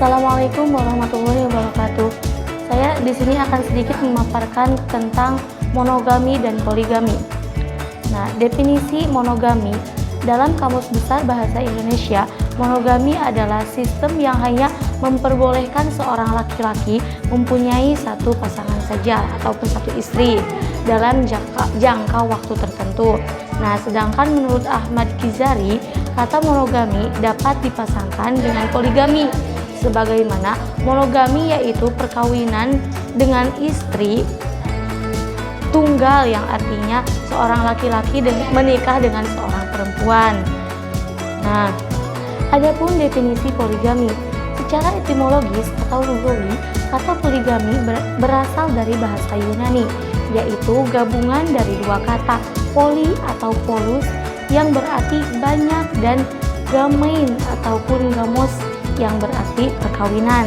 Assalamualaikum warahmatullahi wabarakatuh. Saya di sini akan sedikit memaparkan tentang monogami dan poligami. Nah, definisi monogami dalam Kamus Besar Bahasa Indonesia, monogami adalah sistem yang hanya memperbolehkan seorang laki-laki mempunyai satu pasangan saja ataupun satu istri dalam jangka waktu tertentu. Nah, sedangkan menurut Ahmad Ghazali, kata monogami dapat dipasangkan dengan poligami. Sebagaimana monogami yaitu perkawinan dengan istri tunggal, yang artinya seorang laki-laki menikah dengan seorang perempuan. Nah, adapun definisi poligami secara etimologis atau lugawi, kata poligami berasal dari bahasa Yunani, yaitu gabungan dari dua kata, poli atau polus yang berarti banyak dan gamein ataupun gamos yang berarti perkawinan.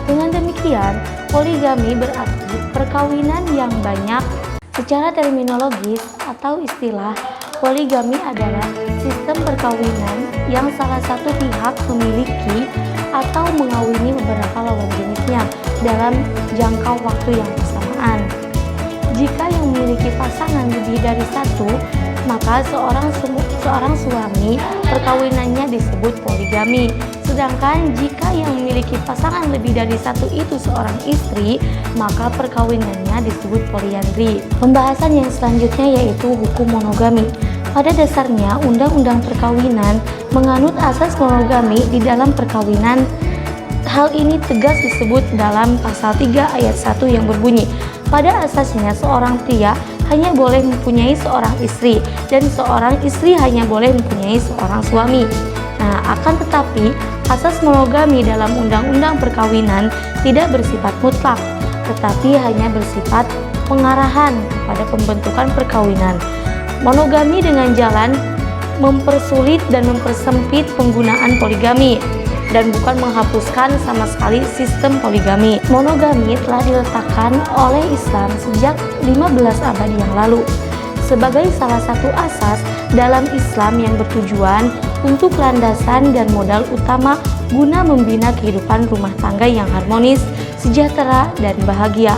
Dengan demikian, poligami berarti perkawinan yang banyak. Secara terminologis atau istilah, poligami adalah sistem perkawinan yang salah satu pihak memiliki atau mengawini beberapa lawan jenisnya dalam jangka waktu yang bersamaan. Jika yang memiliki pasangan lebih dari satu, maka seorang suami perkawinannya disebut poligami. Sedangkan jika yang memiliki pasangan lebih dari satu itu seorang istri, maka perkawinannya disebut poliandri. Pembahasan yang selanjutnya yaitu hukum monogami. Pada dasarnya, undang-undang perkawinan menganut asas monogami di dalam perkawinan. Hal ini tegas disebut dalam pasal 3 ayat 1 yang berbunyi, pada asasnya seorang pria hanya boleh mempunyai seorang istri dan seorang istri hanya boleh mempunyai seorang suami. Nah, akan tetapi asas monogami dalam undang-undang perkawinan tidak bersifat mutlak, tetapi hanya bersifat pengarahan kepada pembentukan perkawinan. Monogami dengan jalan mempersulit dan mempersempit penggunaan poligami dan bukan menghapuskan sama sekali sistem poligami. Monogami telah diletakkan oleh Islam sejak 15 abad yang lalu sebagai salah satu asas dalam Islam yang bertujuan untuk landasan dan modal utama guna membina kehidupan rumah tangga yang harmonis, sejahtera, dan bahagia.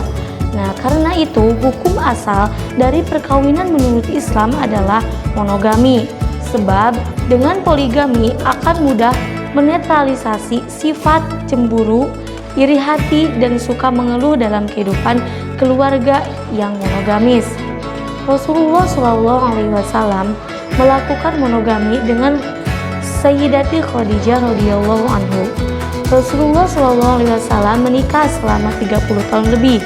Nah, karena itu hukum asal dari perkawinan menurut Islam adalah monogami, sebab dengan poligami akan mudah menetralisasi sifat cemburu, iri hati, dan suka mengeluh dalam kehidupan keluarga yang monogamis. Rasulullah SAW melakukan monogami dengan Sayyidati Khadijah radhiyallahu anhu. Rasulullah SAW menikah selama 30 tahun lebih.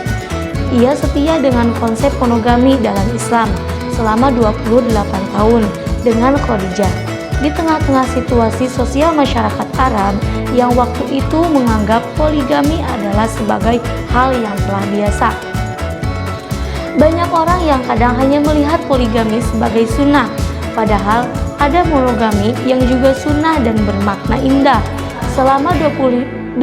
Ia setia dengan konsep monogami dalam Islam selama 28 tahun dengan Khadijah. Di tengah-tengah situasi sosial masyarakat Arab yang waktu itu menganggap poligami adalah sebagai hal yang telah biasa. Banyak orang yang kadang hanya melihat poligami sebagai sunnah, padahal ada monogami yang juga sunnah dan bermakna indah. Selama 25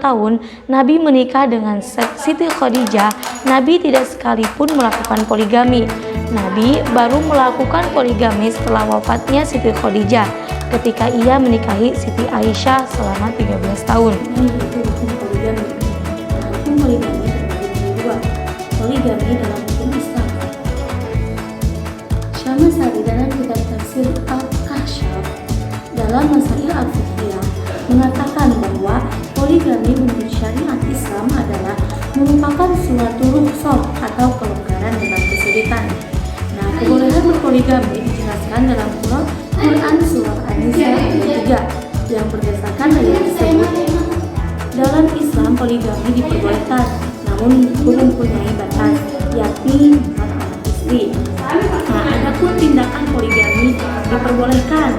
tahun Nabi menikah dengan Siti Khadijah, Nabi tidak sekalipun melakukan poligami. Nabi baru melakukan poligami setelah wafatnya Siti Khadijah ketika ia menikahi Siti Aisyah selama 13 tahun. Itu hukum poligami. Hukum poligami terbagi dua. Poligami dalam hukum Islam. Syamasari dalam kitab tafsir Al-Kahsyaf dalam Masail Al-Fiqhiyah mengatakan bahwa poligami menurut syariat Islam adalah merupakan suatu rukhsah atau kelonggaran dalam kesulitan. Nah, kebolehan berpoligami dijelaskan dalam Quran surah An-Nisa ayat 3 yang berdasarkan ayat tersebut. Dalam Islam poligami diperbolehkan, namun mempunyai batas, yakni 4 anak istri. Nah, adapun tindakan poligami diperbolehkan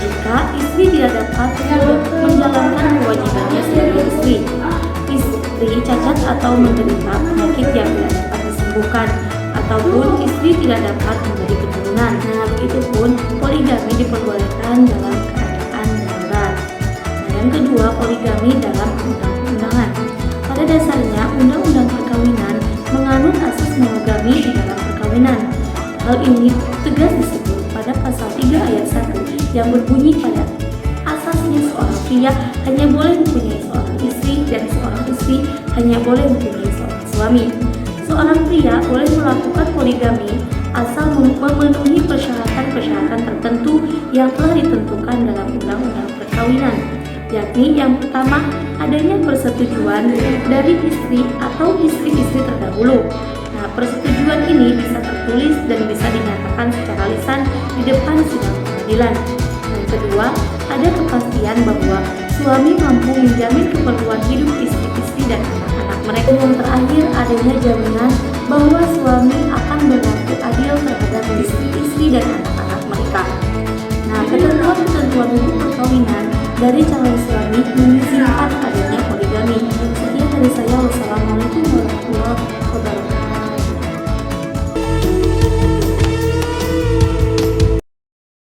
jika istri tidak dapat menjalankan kewajibannya sebagai istri, istri cacat atau menderita penyakit yang tidak dapat disembuhkan, ataupun istri tidak dapat memberi keturunan. Nah, begitupun poligami diperbolehkan dalam keadaan darurat. Nah, yang kedua, poligami dalam undang-undangan. Pada dasarnya, undang-undang perkawinan menganut asas monogami di dalam perkawinan. Hal ini tegas disebut pada pasal 3 ayat 1 yang berbunyi, pada asas sebaliknya seorang pria hanya boleh mempunyai seorang istri dan seorang istri hanya boleh mempunyai seorang suami. Seorang pria boleh melakukan poligami asal memenuhi persyaratan-persyaratan tertentu yang telah ditentukan dalam undang-undang perkawinan, yakni yang pertama, adanya persetujuan dari istri atau istri-istri terdahulu. Nah, persetujuan ini bisa tertulis dan bisa dinyatakan secara lisan di depan sidang pengadilan. Yang kedua, ada kepastian bahwa suami mampu menjamin keperluan hidup istri-istri dan anak-anak mereka. Yang terakhir, adanya jaminan bahwa suami akan berlaku adil terhadap istri.